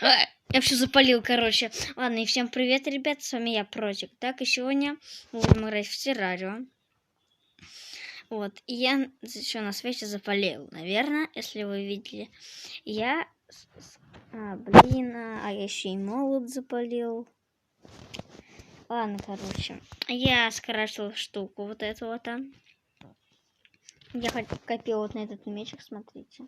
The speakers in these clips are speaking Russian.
Я все запалил, короче. Ладно, и всем привет, ребят, с вами я, Протик. Так, и сегодня мы будем играть в террариум. Вот, и я еще на свете запалил, наверное, если вы видели. Я... я еще и молот запалил. Ладно, короче. Я скорочил штуку вот эту вот там. Я хоть копил вот на этот мечик, смотрите.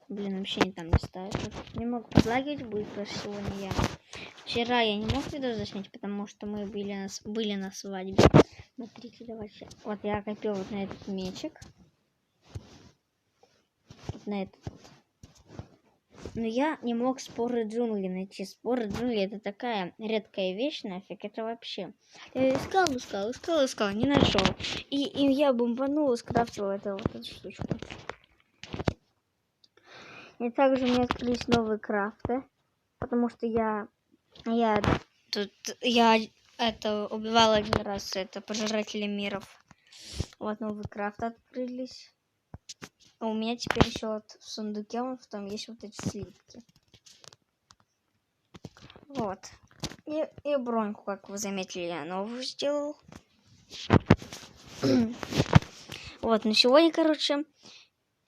Блин, вообще не там не ставит. Немного подлагивать будет, потому что сегодня я... Вчера я не мог видео заснять, потому что мы были на свадьбе. Смотрите, давайте. Вот я копил вот на этот мечик. Вот на этот. Но я не мог споры джунглей найти. Споры джунглей это такая редкая вещь, нафиг, это вообще. Я искал, не нашел. И я бомбанул и скрафтил вот эту штучку. И также у меня открылись новые крафты. Потому что я убивал один раз пожирателя миров. Вот новый крафт открылись. А у меня теперь еще вот в сундуке там есть вот эти слитки. Вот. И броньку, как вы заметили, я новую сделал. Вот, на сегодня, короче,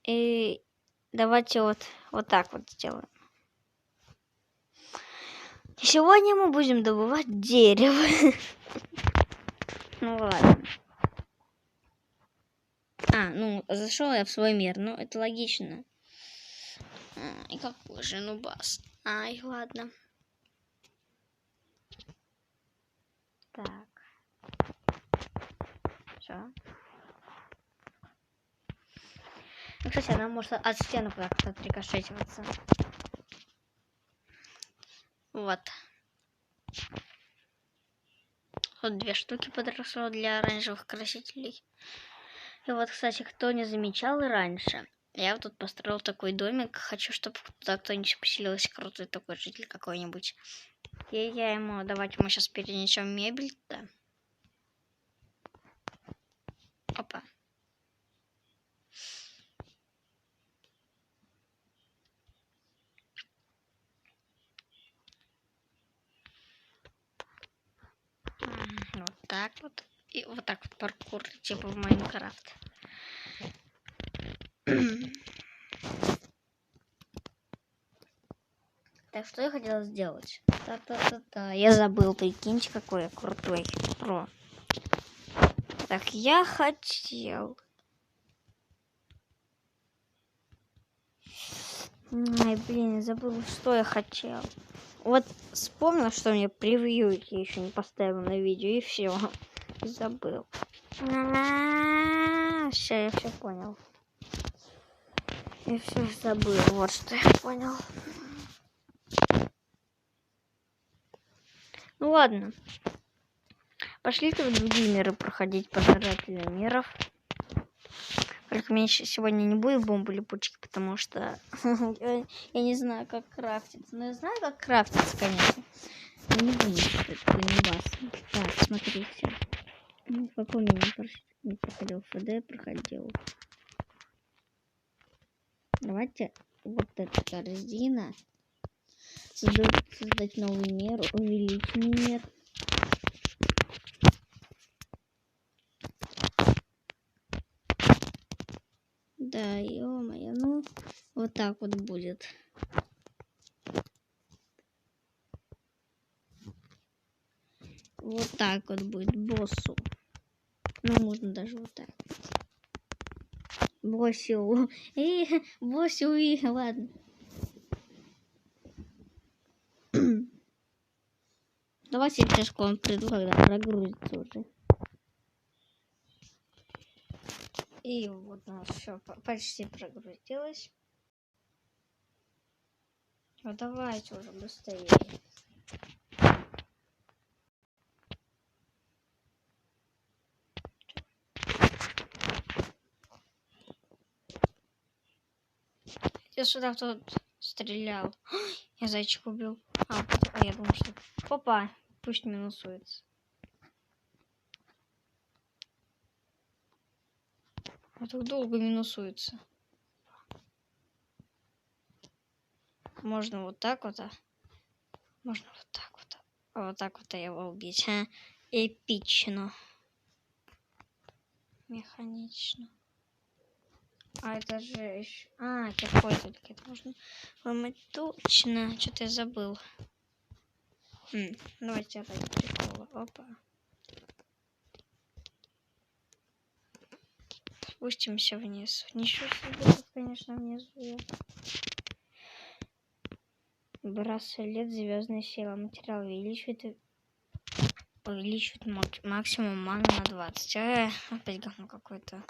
и давайте вот так вот сделаем. Сегодня мы будем добывать дерево. Ну ладно. Зашел я в свой мир. Ну, это логично. И какой же нубас. Ай, ладно. Так. Все. Ну, кстати, она может от стены как-то отрикошетиваться. Вот. Вот 2 штуки подросло для оранжевых красителей. И вот, кстати, кто не замечал и раньше, я вот тут построил такой домик. Хочу, чтобы туда кто-нибудь поселился, крутой такой житель какой-нибудь. И давайте мы сейчас перенесем мебель туда. Опа. Вот так вот. И вот так вот паркур, типа в Майнкрафт. Так, что я хотела сделать? Я забыл, прикиньте, какой я крутой. Про. Так, я хотел... Ай, блин, я забыл, что я хотел. Вот вспомнил, что мне превью я еще не поставил на видео, и все. Забыл. Все, я все понял. Я все забыл, вот что я понял. Ну ладно. Пошли-ка в другие миры проходить пожирателя миров. Только мне сегодня не будет бомбы липучки, потому что я не знаю, как крафтиться. Но я знаю, как крафтиться, конечно. Но не буду, что это не бас. Так, смотрите. В каком я не проходил? ФД проходил. Давайте вот эта корзина. Создать новый мир, увеличить мир. Да, ё-моё, ну, вот так вот будет. Вот так вот будет боссу. Ну, можно даже вот так. Боссу. Боссу, ладно. Давайте сейчас к вам приду, когда прогрузится уже. И вот у нас все почти прогрузилось. Ну давайте уже быстрее. Я сюда тут стрелял. Я зайчик убил. Я думал, что... Опа, пусть минусуется. А так долго минусуется. можно вот так вот, а можно вот так вот. А вот так вот его убить. А? Эпично. Механично. А это же еще... А, киркой только это можно ломать. Точно. Что-то я забыл. Давайте ради прикола. Опа. Спустимся вниз. Ничего себе, тут, конечно, внизу. Браслет звездной силы. Материал увеличивает максимум маны на 20. Опять говно какое-то.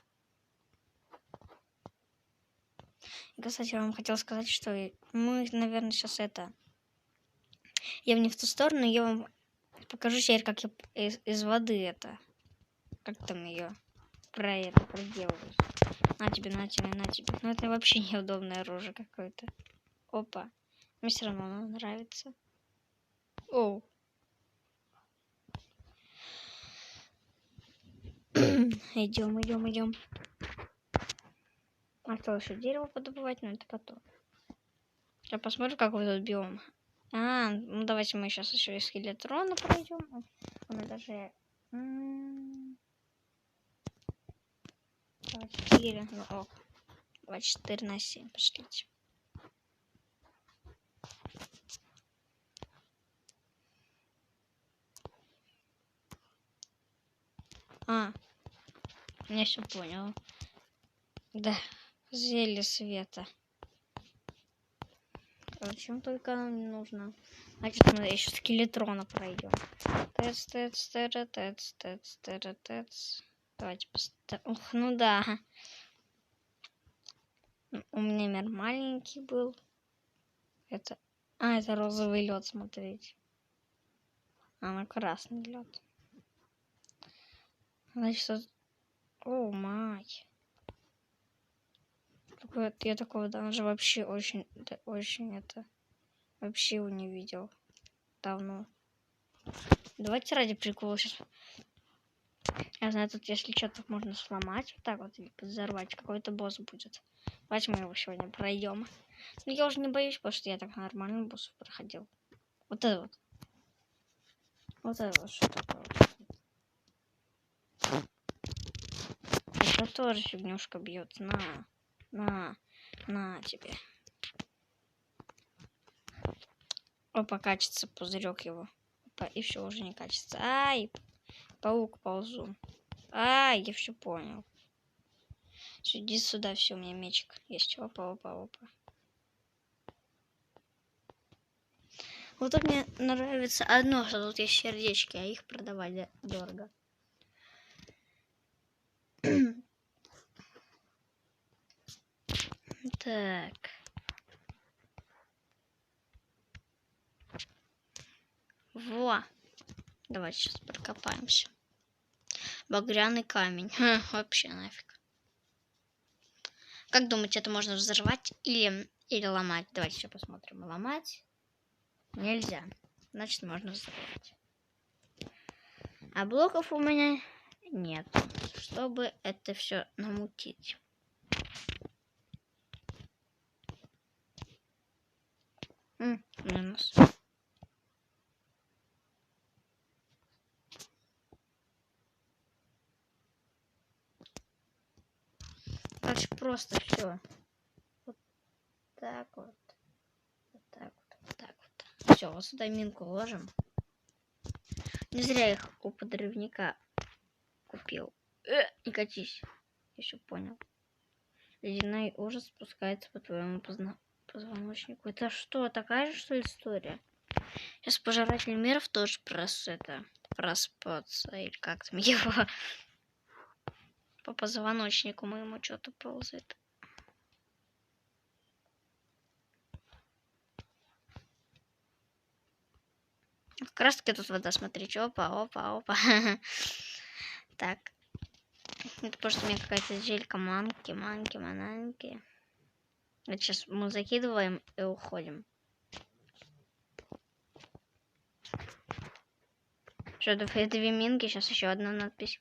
Кстати, я вам хотела сказать, что мы, наверное, сейчас это... Я не в ту сторону, я вам покажу теперь, как я из воды это... Как там ее проделываешь. На тебе, на тебе, на тебе. Ну, это вообще неудобное оружие какое-то. Опа. Мне все равно оно нравится. Оу. Идем. Осталось еще дерево подобывать, но это потом. Я посмотрю, какой тут биом. Ну давайте мы сейчас еще и скелетрона пройдем. У меня даже... 24, ну ок. 24 на 7, пошлите. Я все понял. Да, зелье света. Зачем только нам не нужно? Значит, мы еще скелетрона пройдем. Тец. Давайте поставим. Ух, ну да. У меня мир маленький был. Это... это розовый лед, смотрите. На красный лед. Значит, о, мать. Я такого даже вообще очень это... Вообще его не видел. Давно. Давайте ради прикола сейчас. Я знаю, тут если что-то можно сломать, вот так вот, или подзорвать, какой-то босс будет. Давайте мы его сегодня пройдем. Но я уже не боюсь, потому что я так нормально боссов проходил. Вот это вот. Вот это вот что такое. Это тоже фигнюшка бьет. На тебе. Опа, качется пузырек его. Опа, и все уже не качется. Ай, паук ползун. Ай, я все понял. Иди сюда, все, у меня мечик есть. Опа. Вот тут мне нравится одно, что тут есть сердечки, а их продавать дорого. Так. Во. Давайте сейчас прокопаемся. Багряный камень. Вообще нафиг. Как думаете, это можно взорвать или ломать? Давайте еще посмотрим. Ломать нельзя. Значит, можно взорвать. А блоков у меня нет, чтобы это все намутить. Минус. Короче, просто все. Вот так вот. Вот так вот. Все, вот сюда минку ложим. Не зря их у подрывника купил. Не катись. Я еще понял. Ледяной ужас спускается по твоему позвоночнику. Это что, такая же, что ли, история? Сейчас пожиратель миров тоже проспаться. Или как там его... По позвоночнику моему что-то ползает. Как раз таки тут вода, смотрите. Опа. Так. Это просто у меня какая-то зелька манки. Вот сейчас мы закидываем и уходим. Что, две минки, сейчас еще одна надпись.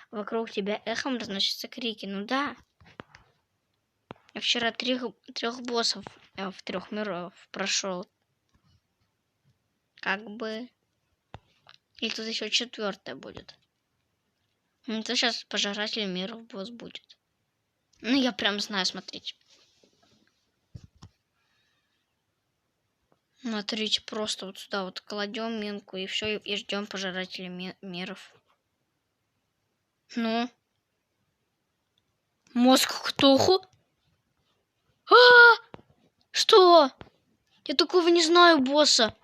Вокруг тебя эхом разносятся крики. Ну да. Я вчера трех боссов Я в 3 миров прошел. Как бы. И тут еще 4 будет. Это сейчас пожиратель миров босс будет. Ну, я прям знаю, смотрите. Смотрите, просто вот сюда вот кладем минку и все, и ждем пожирателя миров. Ну. Мозг Ктулху? Что? Я такого не знаю, босса.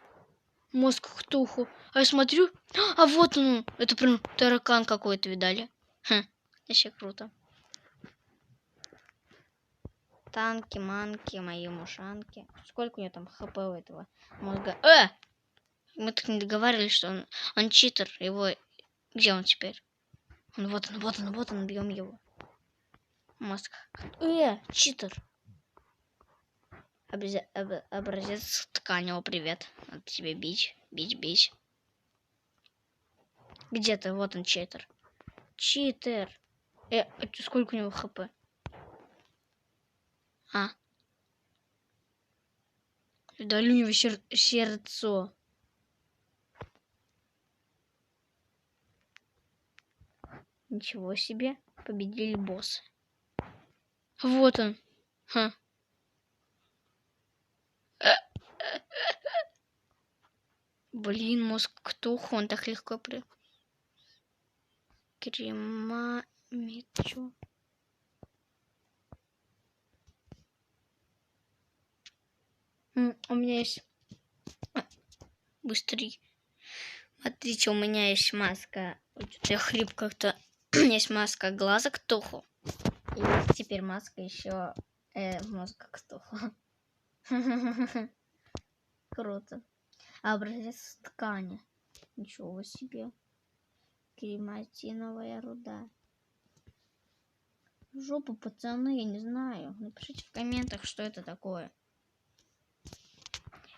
Мозг Ктулху. А я смотрю. А вот он. Это прям таракан какой-то, видали? Вообще круто. Танки, манки, мои мушанки. Сколько у него там хп у этого мозга? Мы так не договаривались, что он читер. Его... Где он теперь? Вот он, бьем его. Мозг. Читер. Образец тканевого, привет. Надо тебе бить. Где ты? Вот он, читер. Читер. Сколько у него хп? Дали у него сердцо. Ничего себе. Победили босса. Вот он. Блин, мозг Ктулху, он так легко Кремамечу. У меня есть... Быстрей. Смотрите, у меня есть маска. Я хрип как-то. У меня есть маска глаза Ктулху. И теперь маска еще мозга Ктулху. Круто. Образец ткани. Ничего себе. Крематиновая руда. Жопу, пацаны, я не знаю. Напишите в комментах, что это такое.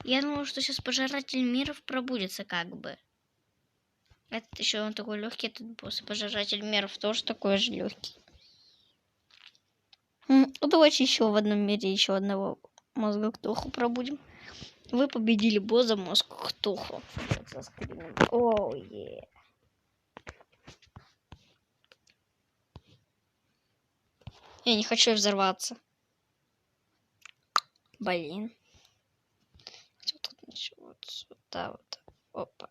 Я думала, что сейчас пожиратель миров пробудется как бы. Этот еще он такой легкий, этот босс. Пожиратель миров тоже такой же легкий. Давайте еще в одном мире еще одного мозга Ктулху пробудем. Вы победили босса мозг Ктулху. Я не хочу взорваться. Блин. Тут ничего. Вот сюда вот. Опа.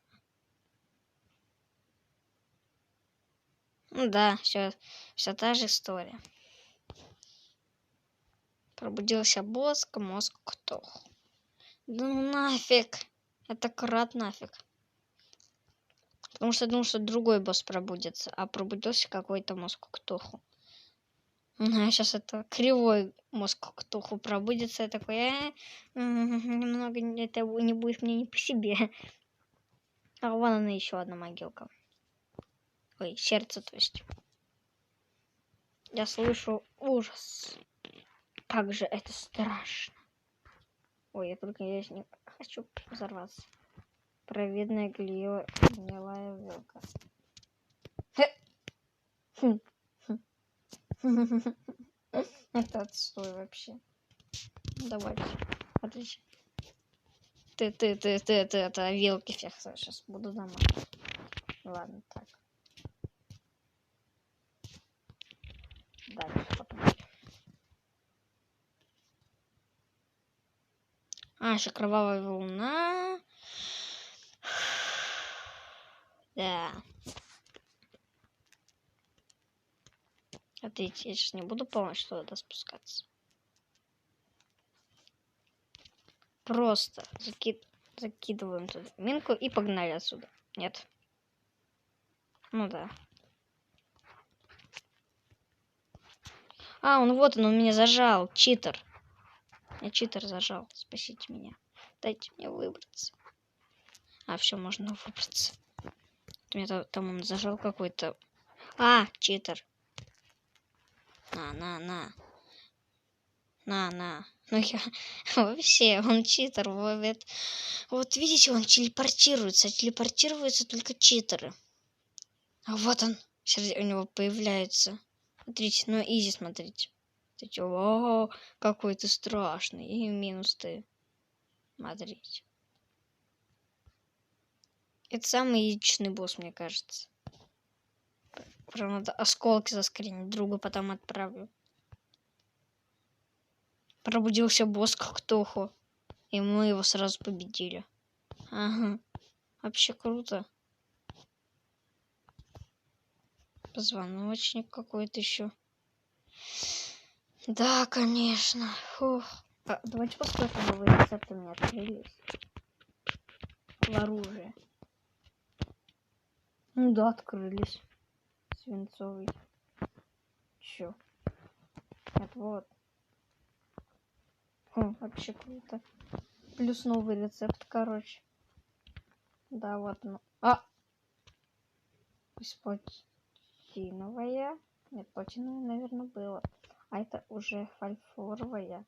Ну да, все та же история. Пробудился мозг Ктулху. Да ну нафиг. Это крат нафиг. Потому что я думал, что другой босс пробудится. А пробудился какой-то мозг Ктулху. Сейчас это кривой мозг Ктулху пробудится. Я такой, немного это не будет мне не по себе. А вон она еще одна могилка. Ой, сердце, то есть. Я слышу ужас. Как же это страшно. Ой, я только не хочу взорваться. Провидная гнилая вилка. Это отстой вообще. Давайте. Отлично. Ты, это вилки всех сейчас буду замазывать. Ладно, так. Дальше потом. Еще кровавая волна. Да. Смотрите, я сейчас не буду полностью туда спускаться. Просто закидываем туда минку и погнали отсюда. Нет. Ну да. Он меня зажал. Читер. Я читер зажал. Спасите меня. Дайте мне выбраться. Все, можно выбраться. Меня там он зажал какой-то. Читер. На. Ну я вообще, он читер. Вот видите, он телепортируется. Телепортируются только читеры. Вот он. Сейчас у него появляется. Смотрите, изи смотрите. Ты чё? О, какой ты страшный. И минус ты. Смотрите. Это самый яичный босс, мне кажется. Прям надо осколки заскринить. Друга потом отправлю. Пробудился босс Ктоху. И мы его сразу победили. Ага. Вообще круто. Позвоночник какой-то еще. Да, конечно. Фух. Давайте посмотрим, новые рецепты у меня открылись. В оружие. Ну да, открылись. Свинцовый. Чё? Нет, вот. Вообще круто. Плюс новый рецепт, короче. Да, вот оно. Платиновая. Нет, платиновая, наверное, было. А это уже фарфоровая.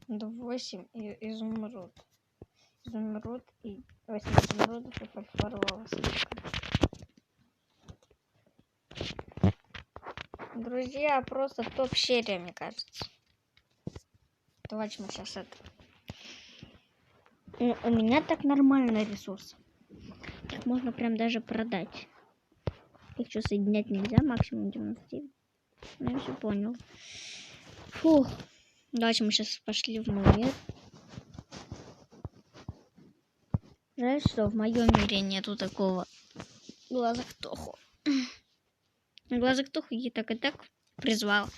8 и изумруд. Изумруд и 8 изумрудов и фарфорового слитка. Друзья, просто топ-серия, мне кажется. Давайте мы сейчас это. У меня так нормально ресурсы. Их можно прям даже продать. Их что, соединять нельзя, максимум 99. Ну, я все понял. Фух. Давайте мы сейчас пошли в мой мир. Жаль, что в моем мире нету такого глаза Ктоху. Глаза Ктоху я так и так призвал.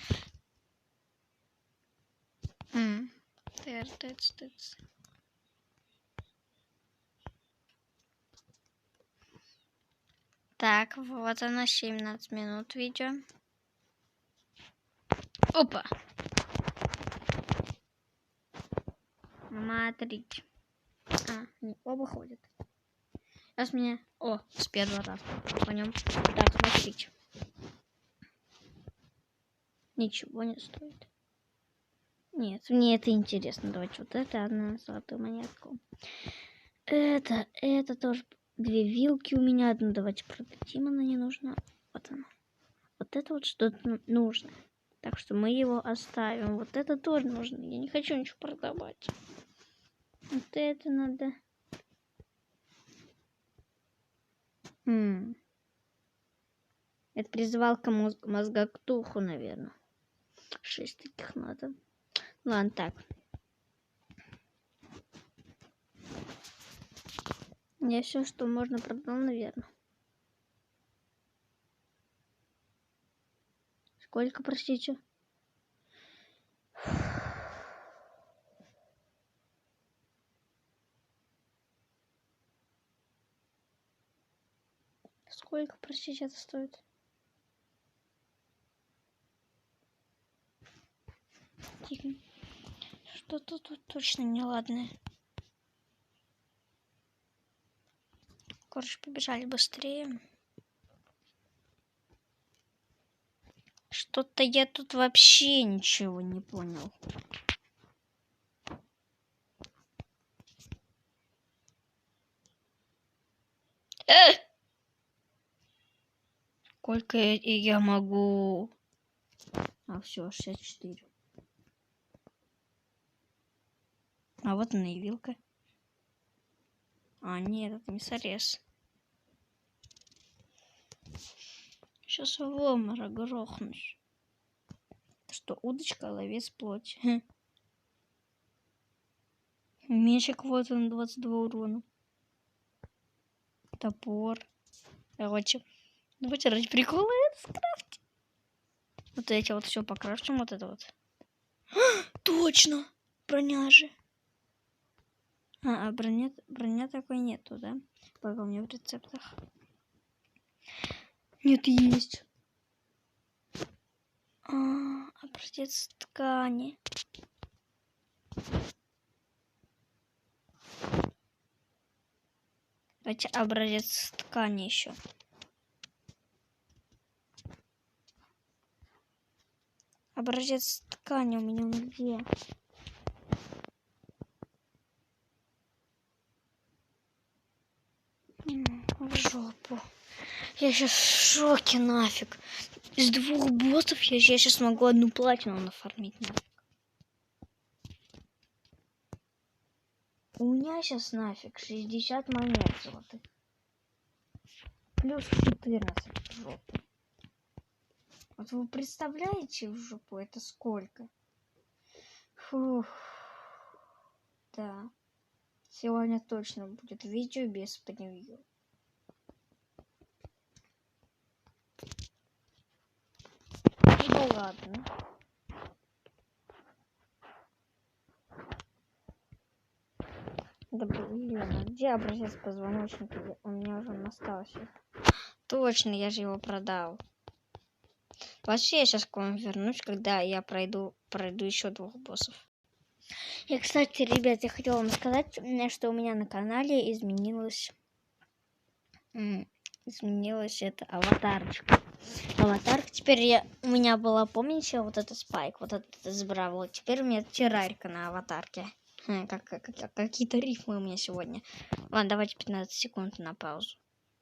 Так, вот она, 17 минут видео. Опа! Смотрите. Не, оба ходят. Сейчас меня... с первого раза. По нем. Так, смотрите. Ничего не стоит. Нет, мне это интересно. Давайте вот это, одна золотую монетку. Это тоже 2 вилки у меня. Одну давайте продадим, она не нужна. Вот она. Вот это вот что-то нужно. Так что мы его оставим. Вот это тоже нужно. Я не хочу ничего продавать. Вот это надо. Это призывалка мозга Ктулху, наверное. 6 таких надо. Ладно, так. Я все, что можно, продал, наверное. Сколько, простите? Сколько, простите, это стоит? Тихо. Что-то тут точно неладное. Короче, побежали быстрее. Что-то я тут вообще ничего не понял. Сколько я могу? Все, 64. А вот она и вилка. Нет, это не сорез. Сейчас в обморок грохнусь. Это что, удочка, ловец, плоть? Мечик вот он, 22 урона. Топор. Давайте ради прикола это скрафтить. Вот эти вот все покрафтим, вот это вот. Точно! Броня же. Броня такой нету, да? Только у меня в рецептах. Нет, есть. Образец ткани. Давайте образец ткани еще. Образец ткани у меня где? В жопу. Я сейчас в шоке нафиг. Из 2 боссов я сейчас могу 1 платину нафармить нафиг. У меня сейчас нафиг 60 монет золотых. Плюс 14 в жопу. Вот вы представляете в жопу это сколько? Фух. Да. Сегодня точно будет видео без превью. Ну ладно. Да блин, а где образец позвоночника? У меня уже он остался. Точно, я же его продал. Вообще, я сейчас к вам вернусь, когда я пройду еще 2 боссов. И, кстати, ребят, я хотела вам сказать, что у меня на канале изменилась эта аватарочка. Аватарка. Теперь у меня была, помните, вот этот спайк, вот этот с Бравл. Теперь у меня террарька на аватарке. Какие-то рифмы у меня сегодня. Ладно, давайте 15 секунд на паузу.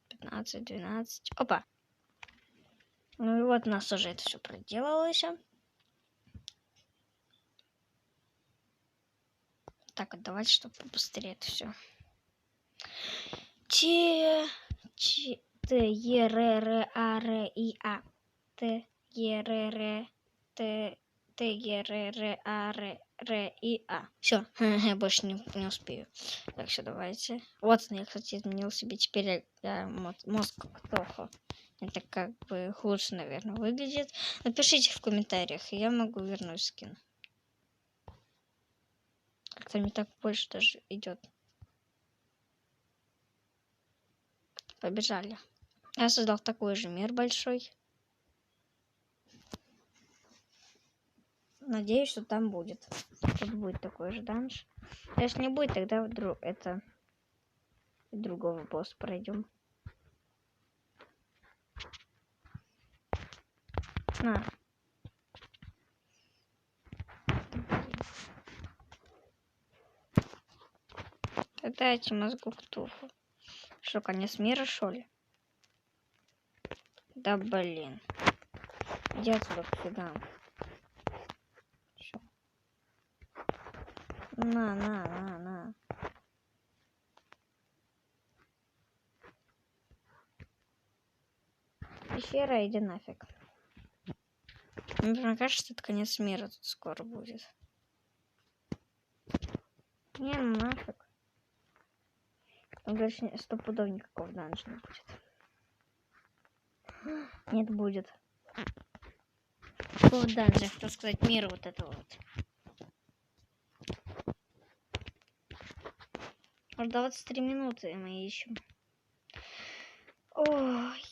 15, 12. Опа. Ну и вот у нас уже это все проделалось. Так, вот давайте, чтобы побыстрее это все. Т Е Р А Р И А. Т Е Р Т Е Р А Р И А. Все, я больше не успею. Так, все, давайте. Вот, я, кстати, изменил себе теперь мозг Ктохо. Это как бы лучше, наверное, выглядит. Напишите в комментариях, и я могу вернуть скин. Как-то мне так больше даже идет. Побежали. Я создал такой же мир большой. Надеюсь, что там будет. Тут будет такой же данж. Если не будет, тогда вдруг это другого босса пройдем. На. Дайте мозгу Ктулху. Что, конец мира, что ли? Да блин. Иди отсюда к фигам. Всё. На. Пещера, иди нафиг. Мне кажется, это конец мира тут скоро будет. Не, ну нафиг. Дальше 100 пудов никакого данжа не будет. Нет, будет. Какого данжа, хотел сказать, мира вот этого вот. Уже 23 минуты мы ищем. Ой.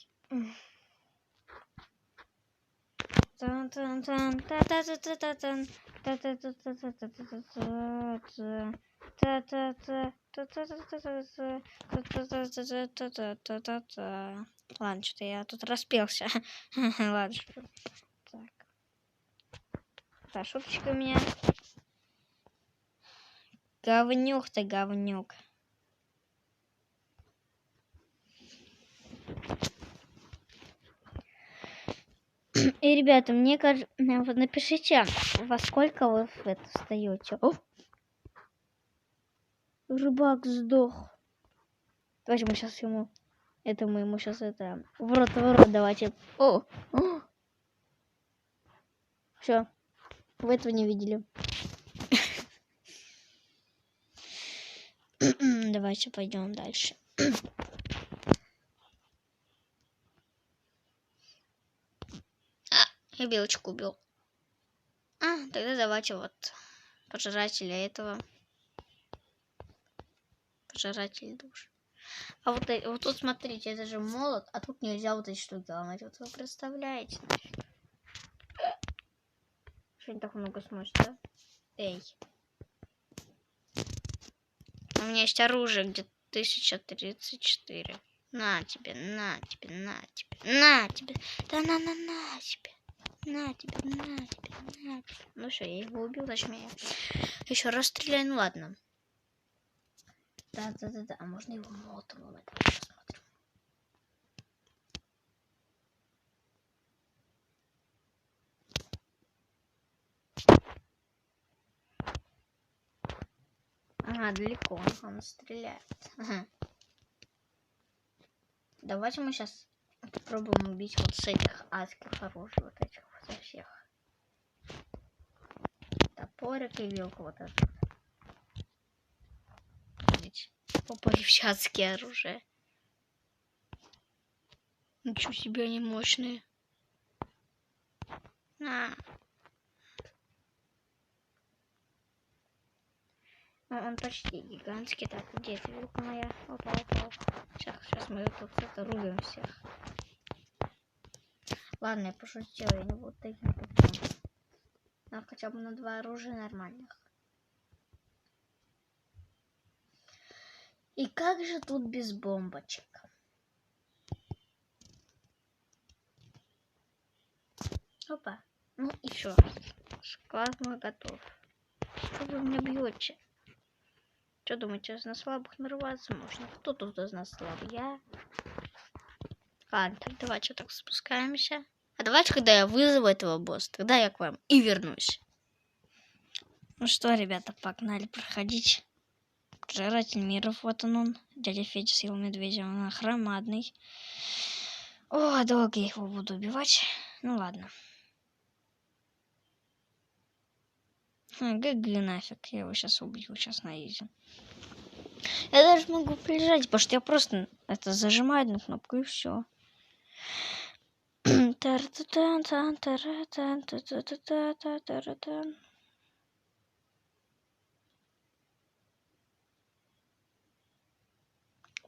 Ладно, что-то я тут распелся. Ладно, что. Так. Да, шуточка у меня. Говнюк ты, говнюк. И, ребята, мне кажется, вот напишите, во сколько вы в это встаете. Рыбак сдох. Давайте мы сейчас ему... Это мы ему сейчас это... В рот давайте. Все. Вы этого не видели. Давайте пойдем дальше. Я белочку убил. Тогда давайте вот пожирателя этого. Пожиратель душ. А вот тут смотрите, это же молот, а тут нельзя вот эти штуки ломать. Вот вы представляете? Что не так много сможет, да? Эй. У меня есть оружие, где 1034. На тебе. Да на тебе. На тебе. Ну все, я его убил, точнее. Еще раз стреляю, ну ладно. Да. А можно его молотом ломать? Посмотрим. А, далеко он стреляет. Ага. Давайте мы сейчас попробуем убить вот с этих адских оружий, вот этих вот со всех. Топорик и вилку вот этот. Попарившие адские оружия. Ничего себе, они мощные. Он почти гигантский. Так, где эта вилка моя? Опа. Сейчас мы тут это рубим всех. Ладно, я пошутила, я не буду таким тупым. Но хотя бы на 2 оружия нормальных. И как же тут без бомбочек? Опа. Ну и все. Склад мой готов. Что вы меня бьете? Что думаете, на слабых нарваться можно? Кто тут из нас слабый? Я? Ладно, так давайте так спускаемся. А давайте, когда я вызову этого босса, тогда я к вам и вернусь. Ну что, ребята, погнали проходить. Пожиратель миров, вот он. Дядя Федя съел медведя, он громадный. О, долго я его буду убивать. Ну ладно. ГГ нафиг, я его сейчас убью, сейчас на изи. Я даже могу прижать, потому что я просто это зажимаю одну кнопку и все.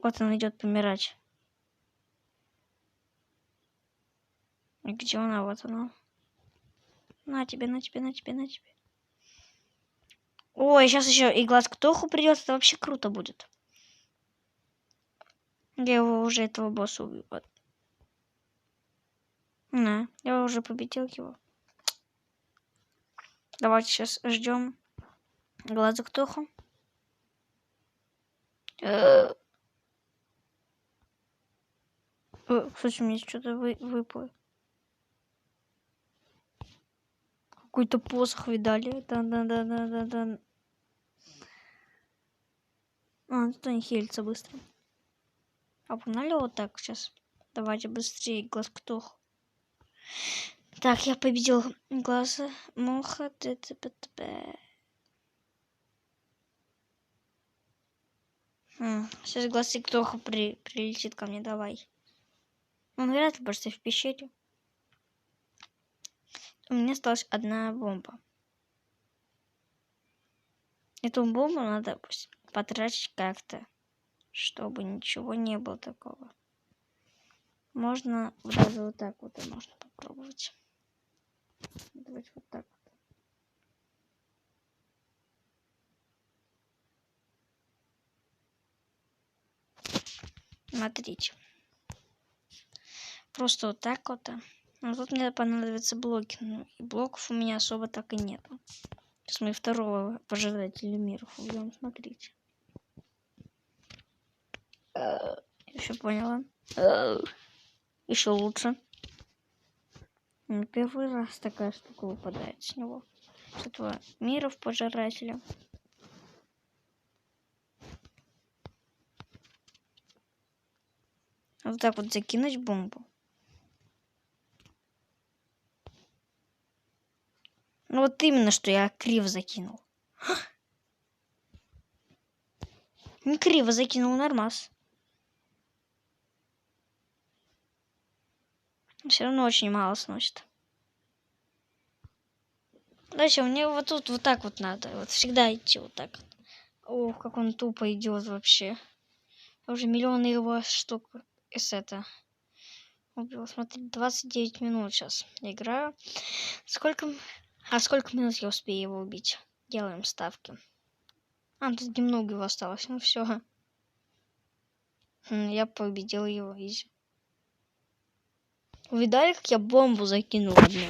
Вот он идет помирать. И где она? Вот она. На тебе. Ой, сейчас еще и глаз Ктоху придет, это вообще круто будет. Я его уже, этого босса убью. Вот. На, я уже победил его. Давайте сейчас ждем глаза Ктоху. Кстати, мне что-то выпало. Какой-то посох видали. Да. Тут они хилятся быстро. А погнали вот так сейчас. Давайте быстрее глаз Ктоху. Так, я победил глаза Моха. Сейчас глаз Ктоху прилетит ко мне, давай. Он вряд ли, потому что в пещере. У меня осталась одна бомба. Эту бомбу надо потратить как-то, чтобы ничего не было такого. Можно даже вот так вот и можно попробовать. Давайте вот так вот. Смотрите. Просто вот так вот. Но тут мне понадобятся блоки. Ну, и блоков у меня особо так и нету. Сейчас мы второго пожирателя миров убьем. Смотрите. Еще поняла. Еще лучше. Первый раз такая штука выпадает с него. С этого миров пожирателя. Вот так вот закинуть бомбу. Ну вот именно, что я криво закинул. Не криво закинул, нормас. Все равно очень мало сносит. Дальше мне вот тут вот так вот надо. Вот всегда идти вот так. Ох, как он тупо идет вообще. Уже миллионы его штук из это убил. Смотри, 29 минут сейчас я играю. Сколько минут я успею его убить? Делаем ставки. Тут немного его осталось. Ну все. Я победил его изи. Видали, как я бомбу закинул одну?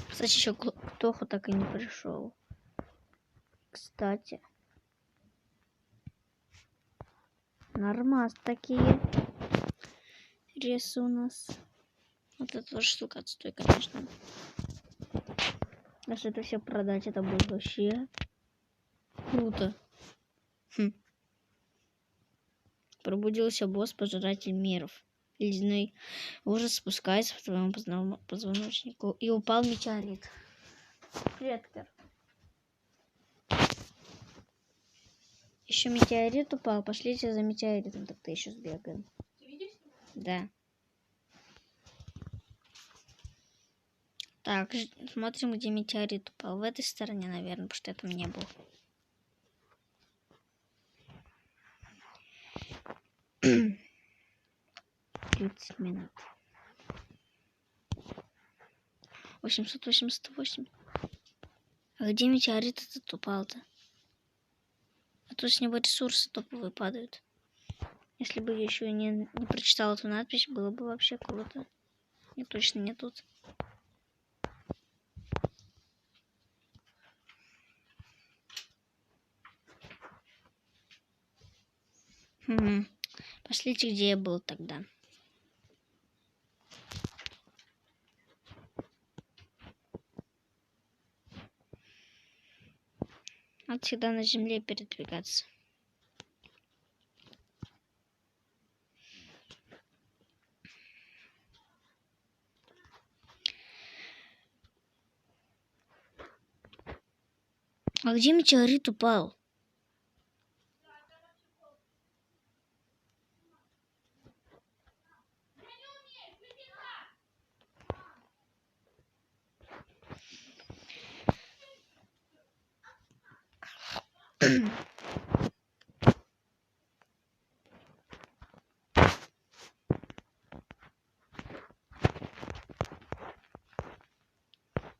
Кстати, еще Ктоху так и не пришел. Кстати. Нормас такие. Ресы у нас. Вот эта штука отстой, конечно. Если это все продать, это будет вообще круто. Пробудился босс, пожиратель миров. Ледяной ужас спускается по твоему позвоночнику. И упал метеорит. Привет, Кэр. Еще метеорит упал. Пошлите за метеоритом, так ты еще сбегаем. Да. Так, смотрим, где метеорит упал. В этой стороне, наверное, потому что это мне был. 30 минут. 888. А где метеорит этот упал-то? А то с него ресурсы топовые падают. Если бы я еще не прочитала эту надпись, было бы вообще круто. И точно не тут. Пошлите, где я был тогда. Надо всегда на земле передвигаться. А где метеорит упал?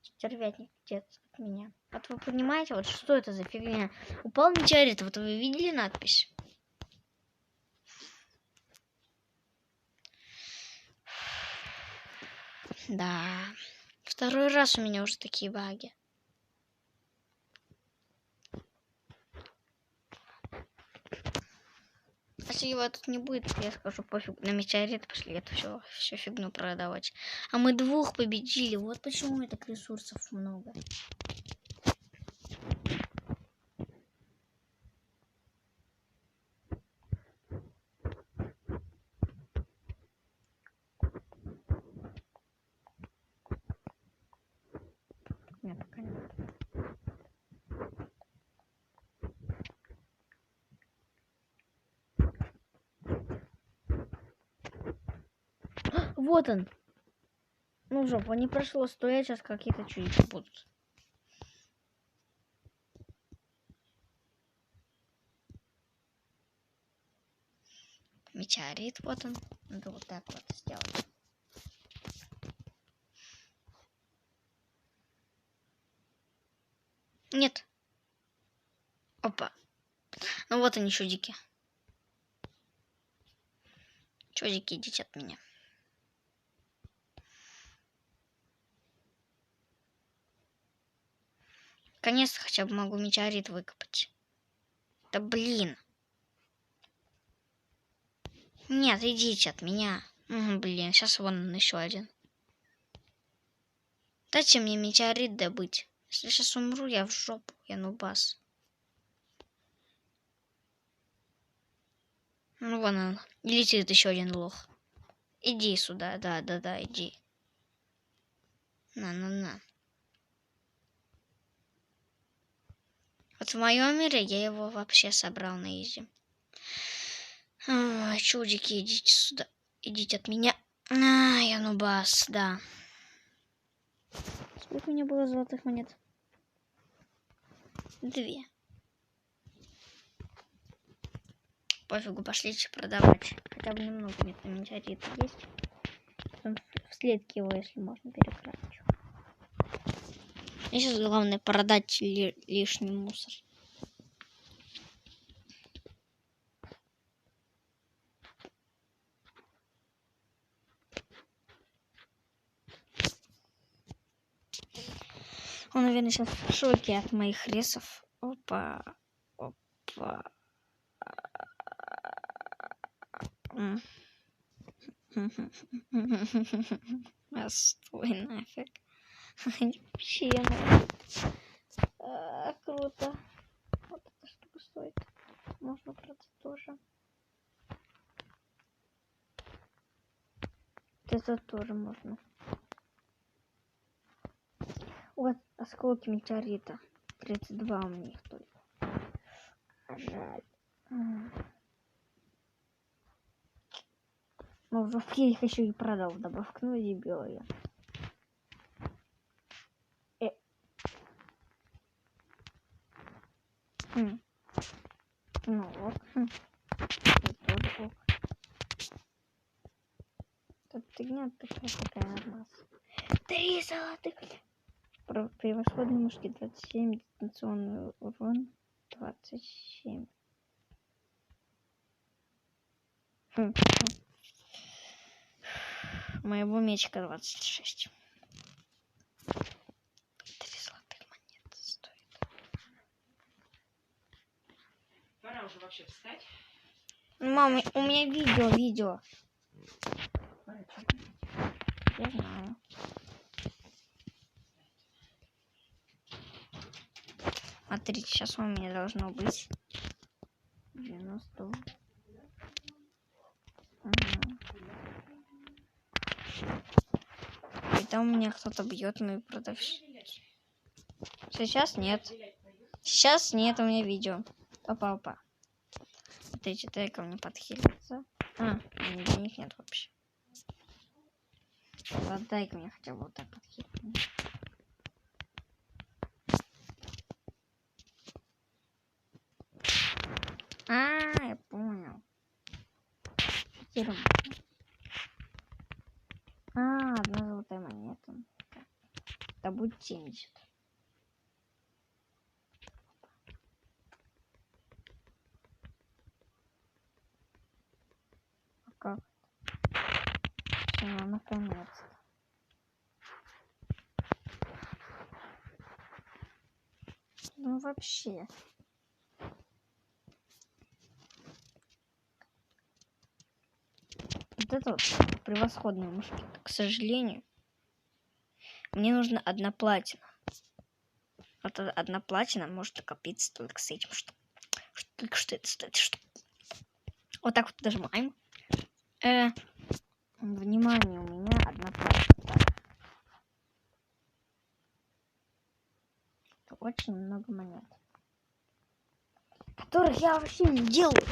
Стервятник, дед от меня. Вот вы понимаете, вот что это за фигня? Упал метеорит, вот вы видели надпись? Да. Второй раз у меня уже такие баги. Если его тут не будет, я скажу, пофиг, на метеорит пошли это все фигню продавать. А мы двух победили, вот почему так ресурсов много. Нет, пока нет. Вот он. Ну, жопа, не прошло 100, сейчас какие-то чудики будут. Метеорит, вот он. Надо вот так вот сделать. Нет. Опа. Ну вот они, чудики. Чудики, идите от меня. Наконец-то хотя бы могу метеорит выкопать. Да блин. Нет, идите от меня. Блин, сейчас вон еще один. Дайте мне метеорит добыть. Если сейчас умру, я в жопу. Я нубас. Ну вон он. И летит еще один лох. Иди сюда. Да, иди. На. Вот в моем мире я его вообще собрал на изи. Чудики, идите сюда. Идите от меня. Я нубас, да. Сколько у меня было золотых монет? 2. Пофигу, пошлите продавать. Хотя бы немного метеорита есть. Потом в следке его, если можно, перекрачу. И сейчас главное продать лишний мусор. Он, наверное, сейчас в шоке от моих рисов. Опа. Стой нафиг. Вообще, круто. Вот эта штука стоит. Можно продать тоже. Это тоже можно. Вот осколки метеорита. 32 у меня их только. Жаль. Ну, я их еще и продал в добавку. Ну, дебил я. Ну, вот. Тут фигня такая алмаз. 3 золотых. Превосходный мушки 27, дистанционный урон 27. Моего мечика 26. 3 золотых монеты стоит. Пора уже вообще встать. Мама, у меня видео. Я знаю. Смотрите, сейчас у меня должно быть 90. И там у меня кто-то бьет мою продавщицу. Сейчас нет. Сейчас нет у меня видео. Опа. Смотрите, дай ко мне подхилиться. У меня денег нет вообще. Вот дай-ка мне хотя бы вот так подхилиться. Я понял. Одна золотая монета. Это будет 70. А как? Все, наконец-то. Ну вообще. Вот это вот превосходные мушки. К сожалению, мне нужна одна платина. Вот одна платина может накопиться только с этим, что это стоит. Вот так вот нажимаем. Внимание, у меня одна платина. Это очень много монет, которых я вообще не делаю.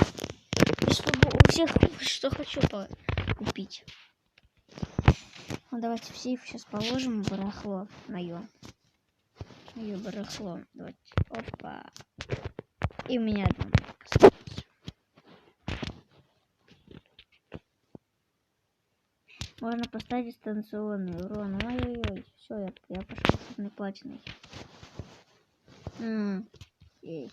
И чтобы у всех что хочу купить. Ну, давайте в сейф сейчас положим барахло мое. Мое барахло. Давайте. Опа. И у меня одна осталась. Можно поставить дистанционный урон. Ой-ой-ой. Все, я пошел с одной платиной. Эй.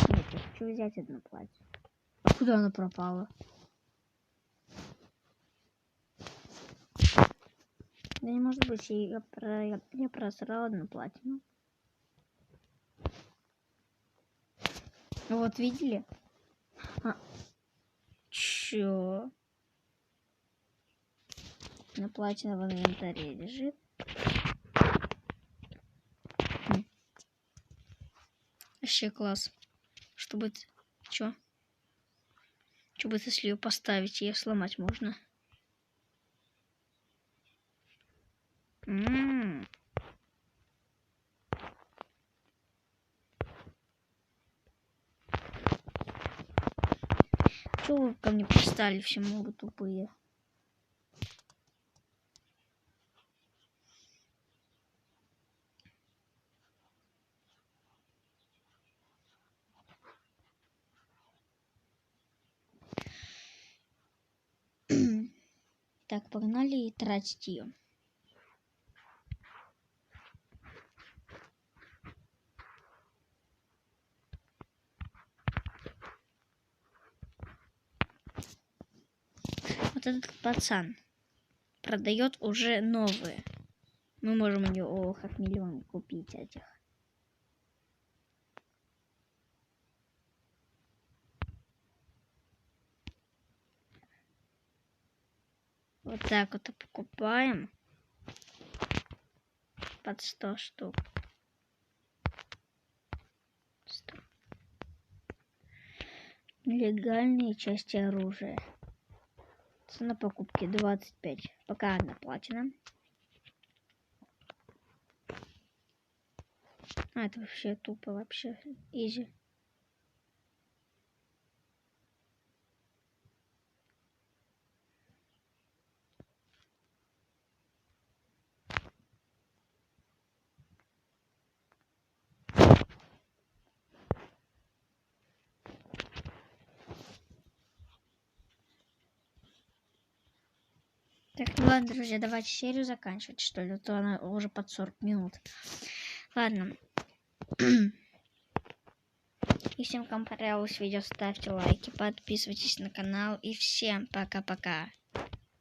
Нет, я хочу взять одну платину. А куда она пропала? Да не может быть, я просрала одну платину. Вот, видели? Чё? На платина в инвентаре лежит. Вообще класс. Что будет? Чё? Что будет, если ее поставить? Ее сломать можно. Чего вы ко мне пристали, все много тупые? Так, погнали и тратить ее. Вот этот пацан продает уже новые. Мы можем у него как миллион купить этих. Вот так вот и покупаем. Под 100 штук. 100. Нелегальные части оружия. Цена покупки 25. Пока одна платина. А, это вообще тупо, вообще изи. Так, ну ладно, друзья, давайте серию заканчивать, что ли, а то она уже под 40 минут. Ладно. Если вам понравилось видео, ставьте лайки, подписывайтесь на канал и всем пока-пока.